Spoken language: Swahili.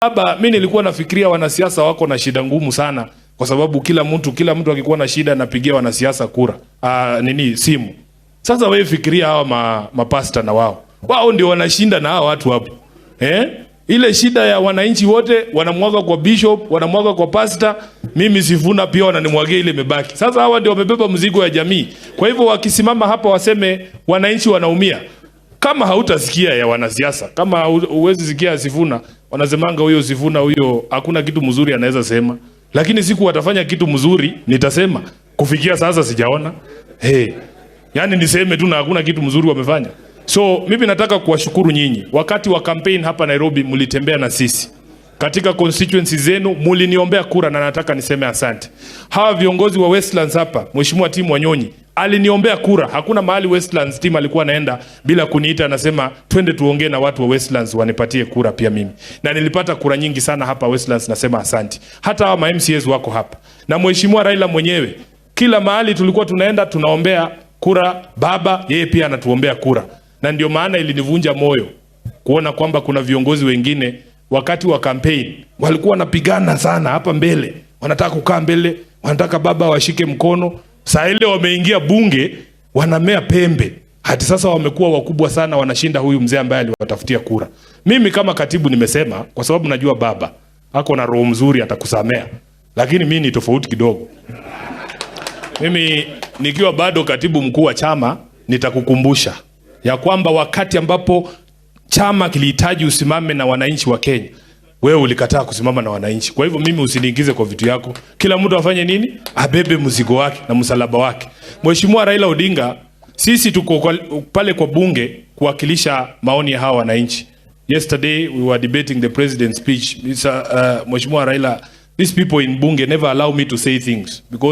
Baba, mimi nilikuwa nafikiria wanasiasa wako na shida ngumu sana, kwa sababu kila mtu akikuwa na shida anapigia wanasiasa kura. Simu. Sasa wewe fikiria hawa mapasta na wao ndio wanashinda na hawa watu hapo. Ile shida ya wananchi wote wanamwaga kwa bishop, wanamwaga kwa pastor, mimi Sifuna pia wananimwagia ile imebaki. Sasa hawa ndio wamebeba mzigo ya jamii. Kwa hivyo wakisimama hapa waseme wananchi wanaumia, kama hautasikia ya wanasiasa, kama huwezi sikia Sifuna, wanasemanga huyo Sifuna huyo hakuna kitu mzuri anaweza sema. Lakini siku watafanya kitu mzuri nitasema. Kufikia sasa sijaona. Yani niseme tu na hakuna kitu mzuri wamefanya. So mimi nataka kuwashukuru nyinyi. Wakati wa campaign hapa Nairobi mlitembea na sisi. Katika constituency zenu mliniombea kura na nataka niseme asante. Hawa viongozi wa Westlands hapa, Mheshimiwa Timu Wanyonyi aliniombea kura. Hakuna mahali Westlands team alikuwa anaenda bila kuniita, anasema twende tuongee na watu wa Westlands wanipatie kura pia mimi. Na nilipata kura nyingi sana hapa Westlands, nasema asante. Hata hawa MCAs wako hapa. Na Mheshimiwa Raila mwenyewe, kila mahali tulikuwa tunaenda tunaombea kura baba, yeye pia anatuombea kura. Na ndio maana ilinivunja moyo kuona kwamba kuna viongozi wengine wakati wa campaign walikuwa wanapigana sana hapa mbele, wanataka kukaa mbele, wanataka baba washike mkono. Saa ile wameingia bunge wanamea pembe, hadi sasa wamekuwa wakubwa sana, wanashinda huyu mzee ambaye aliwatafutia kura. Mimi kama katibu nimesema, kwa sababu najua baba ako na roho mzuri atakusamea, lakini mimi ni tofauti kidogo. Mimi nikiwa bado katibu mkuu wa chama nitakukumbusha ya kwamba wakati ambapo chama kilihitaji usimame na wananchi wa Kenya, wewe ulikataa kusimama na wananchi. Kwa hivyo mimi usiniingize kwa vitu yako. Kila mtu afanye nini? Abebe mzigo wake na msalaba wake. Mheshimiwa Raila Odinga, sisi tuko pale kwa bunge kuwakilisha maoni ya hawa wananchi. Yesterday we were debating the president's speech. Mheshimiwa Raila, these people in bunge never allow me to say things because